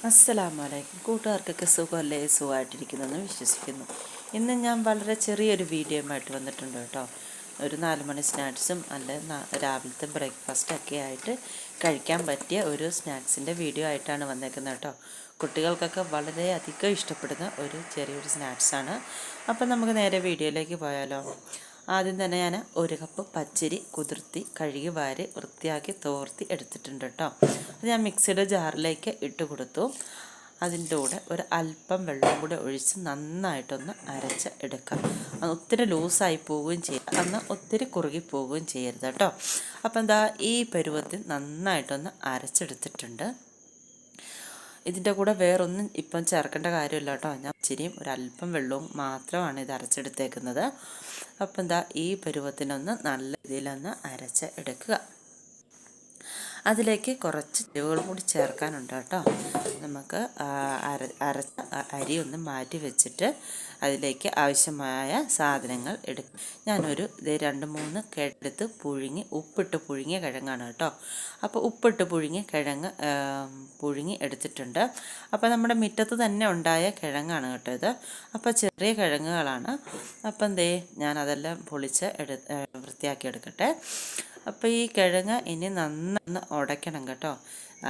അസ്സലാമലൈക്കും കൂട്ടുകാർക്കൊക്കെ സുഖമല്ലേ സുഖമായിട്ടിരിക്കുന്നെന്ന് വിശ്വസിക്കുന്നു. ഇന്ന് ഞാൻ വളരെ ചെറിയൊരു വീഡിയോയുമായിട്ട് വന്നിട്ടുണ്ട് കേട്ടോ. ഒരു 4 മണി സ്നാക്സും അല്ലെ രാവിലത്തെ ബ്രേക്ക്ഫാസ്റ്റൊക്കെ ആയിട്ട് കഴിക്കാൻ പറ്റിയ ഒരു സ്നാക്സിൻ്റെ വീഡിയോ ആയിട്ടാണ് വന്നേക്കുന്നത് കേട്ടോ. കുട്ടികൾക്കൊക്കെ വളരെയധികം ഇഷ്ടപ്പെടുന്ന ഒരു ചെറിയൊരു സ്നാക്സാണ്. അപ്പം നമുക്ക് നേരെ വീഡിയോയിലേക്ക് പോയാലോ. ആദ്യം തന്നെ ഞാൻ 1 കപ്പ് പച്ചരി കുതിർത്തി കഴുകി വാരി വൃത്തിയാക്കി തോർത്തി എടുത്തിട്ടുണ്ട് കേട്ടോ. അത് ഞാൻ മിക്സിയുടെ ജാറിലേക്ക് ഇട്ട് കൊടുത്തു. അതിൻ്റെ കൂടെ ഒരു അല്പം വെള്ളം കൂടെ ഒഴിച്ച് നന്നായിട്ടൊന്ന് അരച്ച് എടുക്കാം. അത് ഒത്തിരി ലൂസായി പോവുകയും ചെയ്യരുത്, എന്നാൽ ഒത്തിരി കുറുകി പോവുകയും ചെയ്യരുത് കേട്ടോ. അപ്പം എന്താ ഈ പരുവത്തിൽ നന്നായിട്ടൊന്ന് അരച്ചെടുത്തിട്ടുണ്ട്. ഇതിൻ്റെ കൂടെ വേറൊന്നും ഇപ്പം ചേർക്കേണ്ട കാര്യമില്ല കേട്ടോ. ഞാൻ ഇച്ചിരിയും ഒരല്പം വെള്ളവും മാത്രമാണ് ഇത് അരച്ചെടുത്തേക്കുന്നത്. അപ്പം എന്താ ഈ പരുവത്തിനൊന്ന് നല്ല രീതിയിലൊന്ന് അരച്ച് എടുക്കുക. അതിലേക്ക് കുറച്ച് ചേരുവകൾ കൂടി ചേർക്കാനുണ്ട് കേട്ടോ. നമുക്ക് അരച്ച അരി ഒന്ന് മാറ്റി വെച്ചിട്ട് അതിലേക്ക് ആവശ്യമായ സാധനങ്ങൾ എടുക്കും. ഞാനൊരു 2-3 എടുത്ത് പുഴുങ്ങി ഉപ്പിട്ട് പുഴുങ്ങിയ കിഴങ്ങാണ് കേട്ടോ. അപ്പോൾ ഉപ്പിട്ട് പുഴുങ്ങിയ കിഴങ്ങ് പുഴുങ്ങി എടുത്തിട്ടുണ്ട്. അപ്പോൾ നമ്മുടെ മുറ്റത്ത് തന്നെ ഉണ്ടായ കിഴങ്ങാണ് കേട്ടോ ഇത്. അപ്പോൾ ചെറിയ കിഴങ്ങുകളാണ്. അപ്പം ഞാനതെല്ലാം പൊളിച്ച് വൃത്തിയാക്കി എടുക്കട്ടെ. അപ്പോൾ ഈ കിഴങ്ങ് ഇനി നന്നായി ഉടയ്ക്കണം കേട്ടോ.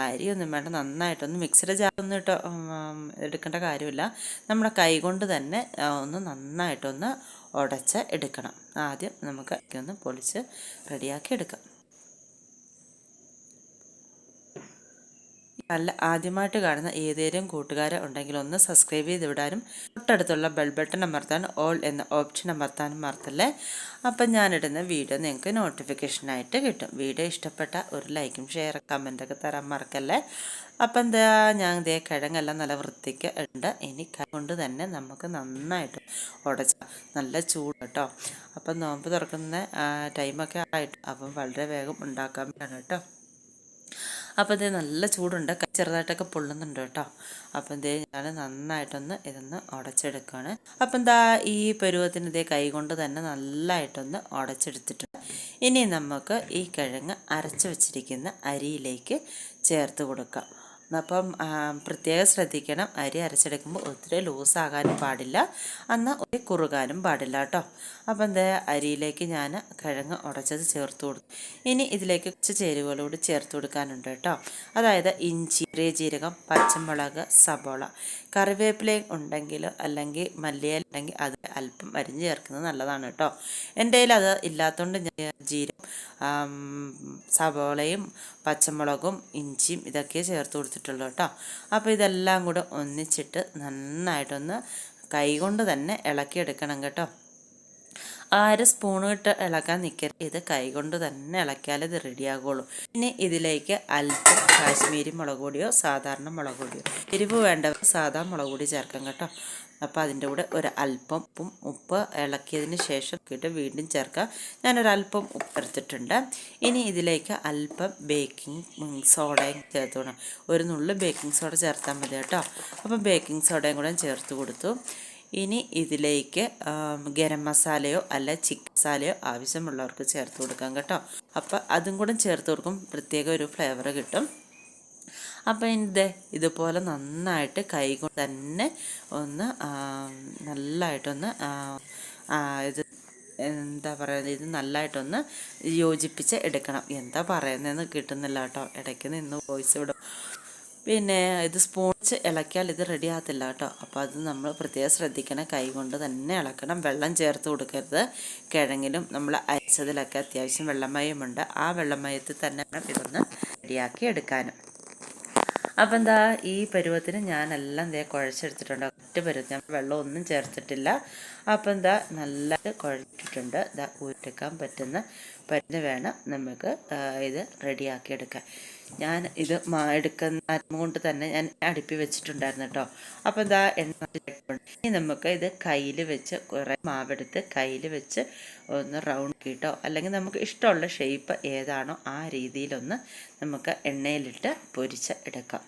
അരിയൊന്നും വേണ്ട, നന്നായിട്ടൊന്ന് മിക്സിയുടെ ജാറൊന്നും എടുക്കേണ്ട കാര്യമില്ല. നമ്മുടെ കൈ കൊണ്ട് തന്നെ ഒന്ന് നന്നായിട്ടൊന്ന് ഉടച്ച് എടുക്കണം. ആദ്യം നമുക്ക് ഒന്ന് പൊളിച്ച് റെഡിയാക്കി എടുക്കാം. ആദ്യമായിട്ട് കാണുന്ന ഏതെങ്കിലും കൂട്ടുകാരെ ഉണ്ടെങ്കിൽ ഒന്ന് സബ്സ്ക്രൈബ് ചെയ്ത് വിടാനും തൊട്ടടുത്തുള്ള ബെൽ ബട്ടൺ അമർത്താനും ഓൾ എന്ന ഓപ്ഷൻ അമർത്താനും മറക്കല്ലേ. അപ്പം ഞാനിടുന്ന വീഡിയോ നിങ്ങൾക്ക് നോട്ടിഫിക്കേഷനായിട്ട് കിട്ടും. വീഡിയോ ഇഷ്ടപ്പെട്ട ഒരു ലൈക്കും ഷെയർ കമൻറ്റൊക്കെ തരാൻ മറക്കല്ലേ. അപ്പം ഞാൻ കിഴങ്ങെല്ലാം നല്ല വൃത്തിക്ക് ഉണ്ട്. ഇനി കൈ കൊണ്ട് തന്നെ നമുക്ക് നന്നായിട്ട് ഉടച്ച നല്ല ചൂട് കേട്ടോ. അപ്പം നോമ്പ് തുറക്കുന്ന ടൈമൊക്കെ ആയിട്ട് അപ്പം വളരെ വേഗം ഉണ്ടാക്കാൻ വേണം കേട്ടോ. അപ്പോൾ നല്ല ചൂടുണ്ട്, ചെറുതായിട്ടൊക്കെ പൊള്ളുന്നുണ്ട് കേട്ടോ. അപ്പം ഞാൻ നന്നായിട്ടൊന്ന് ഇതൊന്ന് ഉടച്ചെടുക്കുകയാണ്. അപ്പം ഈ പരുവത്തിന് കൈ കൊണ്ട് തന്നെ നല്ലതായിട്ടൊന്ന് ഉടച്ചെടുത്തിട്ടുണ്ട്. ഇനി നമുക്ക് ഈ കിഴങ്ങ് അരച്ച് വെച്ചിരിക്കുന്ന അരിയിലേക്ക് ചേർത്ത് കൊടുക്കാം. അപ്പം പ്രത്യേകം ശ്രദ്ധിക്കണം, അരി അരച്ചെടുക്കുമ്പോൾ ഒത്തിരി ലൂസാകാനും പാടില്ല, എന്നാൽ ഒത്തിരി കുറുകാനും പാടില്ല കേട്ടോ. അപ്പം അരിയിലേക്ക് ഞാൻ കിഴങ്ങ് ഉടച്ചത് ചേർത്ത് കൊടുത്തു. ഇനി ഇതിലേക്ക് കുറച്ച് ചേരുവകളോട് ചേർത്ത് കൊടുക്കാനുണ്ട് കേട്ടോ. അതായത് ഇഞ്ചി, ചെറിയ ജീരകം, പച്ചമുളക്, സബോള, കറിവേപ്പിലയും ഉണ്ടെങ്കിൽ അല്ലെങ്കിൽ മല്ലിയില ഉണ്ടെങ്കിൽ അത് അല്പം അരിഞ്ഞ് ചേർക്കുന്നത് നല്ലതാണ് കേട്ടോ. എൻ്റെ കയ്യിൽ അത് ഇല്ലാത്തതുകൊണ്ട് ഞാൻ ജീരകം, സബോളയും പച്ചമുളകും ഇഞ്ചിയും ഇതൊക്കെ ചേർത്ത് കൊടുത്തിട്ടുള്ളൂ കേട്ടോ. അപ്പോൾ ഇതെല്ലാം കൂടെ ഒന്നിച്ചിട്ട് നന്നായിട്ടൊന്ന് കൈകൊണ്ട് തന്നെ ഇളക്കിയെടുക്കണം കേട്ടോ. 1 സ്പൂൺ ഇട്ട് ഇളക്കാൻ നിൽക്കരുത്, ഇത് കൈകൊണ്ട് തന്നെ ഇളക്കിയാൽ ഇത് റെഡിയാകുള്ളൂ. ഇനി ഇതിലേക്ക് അല്പം കാശ്മീരി മുളക് പൊടിയോ സാധാരണ മുളക് പൊടിയോ, എരിവ് വേണ്ടവർ സാധാ മുളക് പൊടി ചേർക്കാം കേട്ടോ. അപ്പോൾ അതിൻ്റെ കൂടെ ഒരല്പം ഉപ്പ് ഇളക്കിയതിന് ശേഷം വീണ്ടും ചേർക്കാം. ഞാനൊരല്പം ഉപ്പ് എടുത്തിട്ടുണ്ട്. ഇനി ഇതിലേക്ക് അല്പം ബേക്കിംഗ് സോഡയും ചേർത്ത് കൊടുക്കണം. ഒരു നുള്ളു ബേക്കിംഗ് സോഡ ചേർത്താൽ മതി കേട്ടോ. അപ്പം ബേക്കിംഗ് സോഡയും കൂടെ ചേർത്ത് കൊടുത്തു. ഇനി ഇതിലേക്ക് ഗരം മസാലയോ അല്ല ചിക്കൻ മസാലയോ ആവശ്യമുള്ളവർക്ക് ചേർത്ത് കൊടുക്കാം കേട്ടോ. അപ്പോൾ അതും കൂടെ ചേർത്ത് കൊടുക്കും, പ്രത്യേക ഒരു ഫ്ലേവർ കിട്ടും. അപ്പം ഇതുപോലെ നന്നായിട്ട് കൈ കൊണ്ട് തന്നെ ഒന്ന് നല്ലതായിട്ടൊന്ന് ഇത് എന്താ പറയുന്നത്, ഇത് നല്ലതായിട്ടൊന്ന് യോജിപ്പിച്ച് എടുക്കണം. എന്താ പറയുന്നതെന്ന് കിട്ടുന്നില്ല കേട്ടോ, ഇടയ്ക്ക് നിന്ന് വോയിസ് വിടും. പിന്നെ ഇത് സ്പൂൺ വെച്ച് ഇളക്കിയാൽ ഇത് റെഡി ആകത്തില്ല കേട്ടോ. അപ്പോൾ അത് നമ്മൾ പ്രത്യേകം ശ്രദ്ധിക്കണം, കൈ കൊണ്ട് തന്നെ ഇളക്കണം. വെള്ളം ചേർത്ത് കൊടുക്കരുത്. കിഴങ്ങിലും നമ്മൾ അരച്ചതിലൊക്കെ അത്യാവശ്യം വെള്ളമയമുണ്ട്, ആ വെള്ളമയത്തിൽ തന്നെ വേണം ഇതൊന്ന് റെഡിയാക്കി എടുക്കാനും. അപ്പം ഈ പരുവത്തിന് ഞാനെല്ലാം കുഴച്ചെടുത്തിട്ടുണ്ട്. ഒറ്റ പരുവത്തിന് ഞാൻ വെള്ളമൊന്നും ചേർത്തിട്ടില്ല. അപ്പം നല്ലത് കുഴച്ചിട്ടുണ്ട്. ഊറ്റിക്കാൻ പറ്റുന്ന പരുന്ന് വേണം നമുക്ക് ഇത് റെഡിയാക്കിയെടുക്കാൻ. ഞാൻ ഇത് എടുക്കുന്ന അരിമ കൊണ്ട് തന്നെ ഞാൻ അടുപ്പി വെച്ചിട്ടുണ്ടായിരുന്നു കേട്ടോ. അപ്പം എണ്ണ ഇനി നമുക്ക് ഇത് കയ്യിൽ വെച്ച് കുറേ മാവെടുത്ത് കയ്യിൽ വെച്ച് ഒന്ന് റൗണ്ട് കിട്ടോ, അല്ലെങ്കിൽ നമുക്ക് ഇഷ്ടമുള്ള ഷേപ്പ് ഏതാണോ ആ രീതിയിലൊന്ന് നമുക്ക് എണ്ണയിലിട്ട് പൊരിച്ച് എടുക്കാം.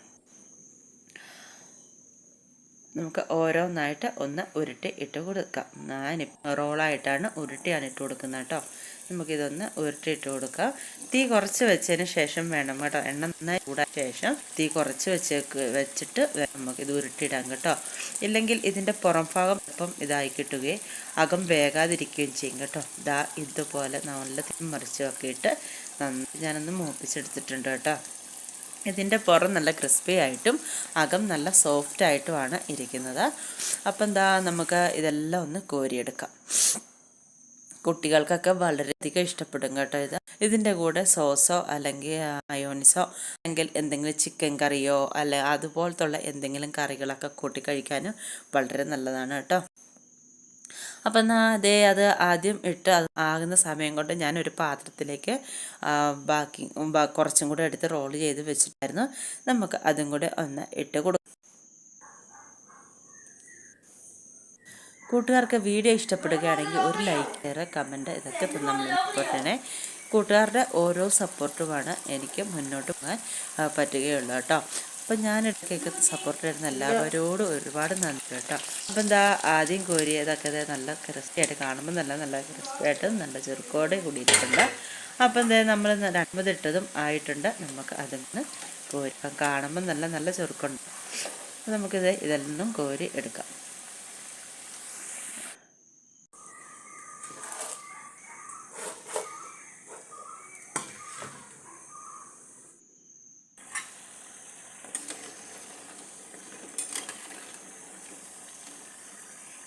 നമുക്ക് ഓരോന്നായിട്ട് ഒന്ന് ഉരുട്ടി ഇട്ട് കൊടുക്കാം. ഞാൻ റോളായിട്ടാണ് ഉരുട്ടിയാണ് ഇട്ട് കൊടുക്കുന്നത് കേട്ടോ. നമുക്കിതൊന്ന് ഉരുട്ടി ഇട്ട് കൊടുക്കാം. തീ കുറച്ച് വെച്ചതിന് ശേഷം വേണം കേട്ടോ. എണ്ണ നന്നായി ചൂടായ ശേഷം തീ കുറച്ച് വെച്ചിട്ട് നമുക്കിത് ഉരുട്ടിയിടാം കേട്ടോ. ഇല്ലെങ്കിൽ ഇതിൻ്റെ പുറം ഭാഗം ഇപ്പം ഇതായി കിട്ടുകയും അകം വേകാതിരിക്കുകയും ചെയ്യും കേട്ടോ. ഇതുപോലെ നല്ല മറിച്ചൊക്കെ ഇട്ട് ഞാനൊന്ന് മൂപ്പിച്ചെടുത്തിട്ടുണ്ട് കേട്ടോ. ഇതിൻ്റെ പുറം നല്ല ക്രിസ്പി ആയിട്ടും അകം നല്ല സോഫ്റ്റ് ആയിട്ടുമാണ് ഇരിക്കുന്നത്. അപ്പം നമുക്ക് ഇതെല്ലാം ഒന്ന് കോരിയെടുക്കാം. കുട്ടികൾക്കൊക്കെ വളരെയധികം ഇഷ്ടപ്പെടും കേട്ടോ ഇതിൻ്റെ കൂടെ സോസോ അല്ലെങ്കിൽ മയോണിസോ അല്ലെങ്കിൽ എന്തെങ്കിലും ചിക്കൻ കറിയോ അല്ലെ അതുപോലത്തുള്ള എന്തെങ്കിലും കറികളൊക്കെ കൂട്ടി കഴിക്കാനും വളരെ നല്ലതാണ് കേട്ടോ. അപ്പം അത് ആദ്യം ഇട്ട് അത് ആകുന്ന സമയം കൊണ്ട് ഞാനൊരു പാത്രത്തിലേക്ക് കുറച്ചും കൂടെ എടുത്ത് റോൾ ചെയ്ത് വെച്ചിട്ടായിരുന്നു. നമുക്ക് അതും കൂടെ ഒന്ന് ഇട്ട് കൊടുക്കാം. കൂട്ടുകാർക്ക് വീഡിയോ ഇഷ്ടപ്പെടുകയാണെങ്കിൽ ഒരു ലൈക്ക്, ഷെയർ, കമൻറ്റ് ഇതൊക്കെ നമ്മൾ സപ്പോർട്ടണേ. കൂട്ടുകാരുടെ ഓരോ സപ്പോർട്ടുമാണ് എനിക്ക് മുന്നോട്ട് പോകാൻ പറ്റുകയുള്ളൂ കേട്ടോ. അപ്പം ഞാൻ ഇടയ്ക്കൊക്കെ സപ്പോർട്ട് തരുന്ന എല്ലാവരോടും ഒരുപാട് നന്ദി കേട്ടോ. അപ്പം ആദ്യം കോരിയതൊക്കെ നല്ല ക്രിസ്പിയായിട്ട് കാണുമ്പോൾ നല്ല ക്രിസ്പിയായിട്ട് നല്ല ചെറുക്കോടെ കൂടിയിട്ടുണ്ട്. അപ്പം നമ്മൾ 50 ഇട്ടതും ആയിട്ടുണ്ട്. നമുക്ക് അതൊന്ന് കോരി കാണുമ്പോൾ നല്ല ചെറുക്കുണ്ട്. നമുക്കിത് ഇതെല്ലാം കോരി എടുക്കാം.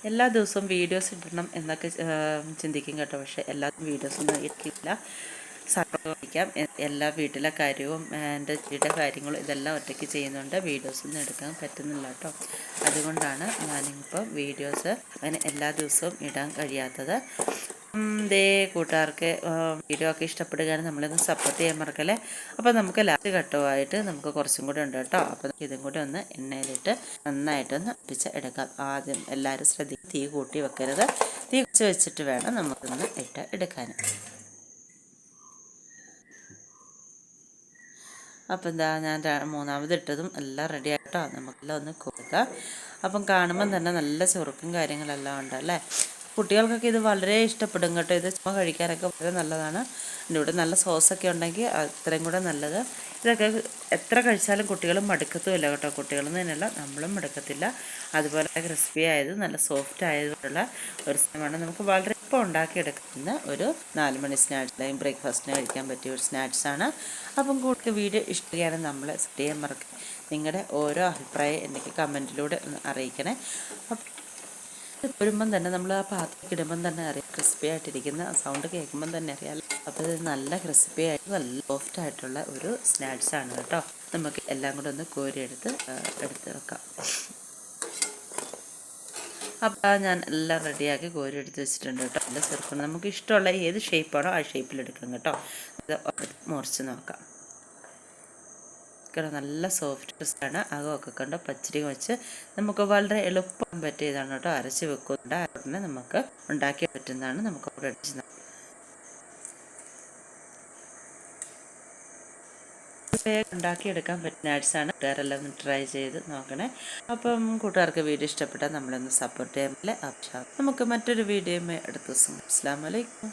എല്ലാ ദിവസവും വീഡിയോസ് ഇടണം എന്നൊക്കെ ചിന്തിക്കും കേട്ടോ. പക്ഷേ എല്ലാ വീഡിയോസൊന്നും ഇരിക്കില്ല. സഹായിക്കാം. എല്ലാ വീട്ടിലെ കാര്യവും എൻ്റെ വീട്ടിലെ കാര്യങ്ങളും ഇതെല്ലാം ഒറ്റയ്ക്ക് ചെയ്യുന്നുണ്ട്. വീഡിയോസൊന്നും എടുക്കാൻ പറ്റുന്നില്ല കേട്ടോ. അതുകൊണ്ടാണ് ഞാനിപ്പോൾ വീഡിയോസ് അങ്ങനെ എല്ലാ ദിവസവും ഇടാൻ കഴിയാത്തത്. കൂട്ടുകാർക്ക് വീഡിയോ ഒക്കെ ഇഷ്ടപ്പെടുകയാണെങ്കിൽ നമ്മളൊന്ന് സപ്പോർട്ട് ചെയ്യാൻ മറക്കല്ലേ. അപ്പോൾ നമുക്ക് ലാസ്റ്റ് ഘട്ടമായിട്ട് നമുക്ക് കുറച്ചും കൂടെ ഉണ്ട് കേട്ടോ. അപ്പോൾ ഇതും കൂടെ ഒന്ന് എണ്ണയിലിട്ട് നന്നായിട്ടൊന്ന് ഒപ്പിച്ച് എടുക്കാം. ആദ്യം എല്ലാവരും ശ്രദ്ധിക്കും, തീ കൂട്ടി വെക്കരുത്. തീ കുറച്ച് വെച്ചിട്ട് വേണം നമുക്കൊന്ന് ഇട്ട് എടുക്കാൻ. അപ്പം ഞാൻ മൂന്നാമത് ഇട്ടതും എല്ലാം റെഡി ആയിട്ടോ. നമുക്കെല്ലാം ഒന്ന് കൊടുക്കാം. അപ്പം കാണുമ്പം തന്നെ നല്ല ചുറുക്കും കാര്യങ്ങളെല്ലാം ഉണ്ടല്ലേ. കുട്ടികൾക്കൊക്കെ ഇത് വളരെ ഇഷ്ടപ്പെടും കേട്ടോ. ഇത് ചുമ്മാ കഴിക്കാനൊക്കെ വളരെ നല്ലതാണ്. ഇതിൻ്റെ കൂടെ നല്ല സോസൊക്കെ ഉണ്ടെങ്കിൽ അത്രയും കൂടെ നല്ലത്. ഇതൊക്കെ എത്ര കഴിച്ചാലും കുട്ടികളും മടുക്കത്തുമില്ല കേട്ടോ. കുട്ടികളെന്ന് തന്നെയല്ല, നമ്മളും മടുക്കത്തില്ല. അതുപോലെ ക്രിസ്പി ആയത് നല്ല സോഫ്റ്റ് ആയതുകൊണ്ടുള്ള ഒരു സാധനമാണ്. നമുക്ക് വളരെ ഇപ്പോൾ ഉണ്ടാക്കിയെടുക്കുന്ന ഒരു 4 മണി സ്നാക്സ് അല്ലെങ്കിൽ ബ്രേക്ക്ഫാസ്റ്റിന് കഴിക്കാൻ പറ്റിയ ഒരു സ്നാക്സാണ്. അപ്പം കൂടുതൽ വീഡിയോ ഇഷ്ടമാണ് നമ്മൾ ചെയ്യാൻ മറക്കും. നിങ്ങളുടെ ഓരോ അഭിപ്രായം എനിക്ക് കമൻറ്റിലൂടെ ഒന്ന് അറിയിക്കണേ. അപ്പം വരുമ്പം തന്നെ നമ്മൾ ആ പാത്രത്തിൽ ഇടുമ്പം തന്നെ അറിയാം, ക്രിസ്പി ആയിട്ടിരിക്കുന്ന സൗണ്ട് കേൾക്കുമ്പം തന്നെ അറിയാം. അപ്പോൾ ഇത് നല്ല ക്രിസ്പി ആയിട്ട് നല്ല സോഫ്റ്റ് ആയിട്ടുള്ള ഒരു സ്നാക്സാണ് കേട്ടോ. നമുക്ക് എല്ലാം കൂടെ ഒന്ന് കോരി എടുത്ത് വെക്കാം. അപ്പോൾ ഞാൻ എല്ലാം റെഡിയാക്കി കോരി എടുത്ത് വെച്ചിട്ടുണ്ട് കേട്ടോ. നല്ല ചെറുക്കണം. നമുക്ക് ഇഷ്ടമുള്ള ഏത് ഷേപ്പാണോ ആ ഷേപ്പിലെടുക്കാം കേട്ടോ. ഇത് മുറിച്ച് നോക്കാം. നല്ല സോഫ്റ്റ് ക്രിസ്പാണ്. അകമൊക്കെ കണ്ടോ പച്ചരി വെച്ച് നമുക്ക് വളരെ എളുപ്പം പറ്റിയതാണ് കേട്ടോ. അരച്ച് വെക്കുന്നുണ്ട്. അതുകൊണ്ട് നമുക്ക് ഉണ്ടാക്കിയാൽ പറ്റുന്നതാണ്. നമുക്ക് അവിടെ അടിച്ച് ഉണ്ടാക്കിയെടുക്കാൻ പറ്റുന്ന ആഡ്സാണ്. കൂട്ടുകാരെല്ലാം ഒന്ന് ട്രൈ ചെയ്ത് നോക്കണേ. അപ്പം കൂട്ടുകാർക്ക് വീഡിയോ ഇഷ്ടപ്പെട്ടാൽ നമ്മളൊന്ന് സപ്പോർട്ട് ചെയ്യാൻ. നമുക്ക് മറ്റൊരു വീഡിയോ അടുത്ത ദിവസം. അസ്സലാമു അലൈക്കും.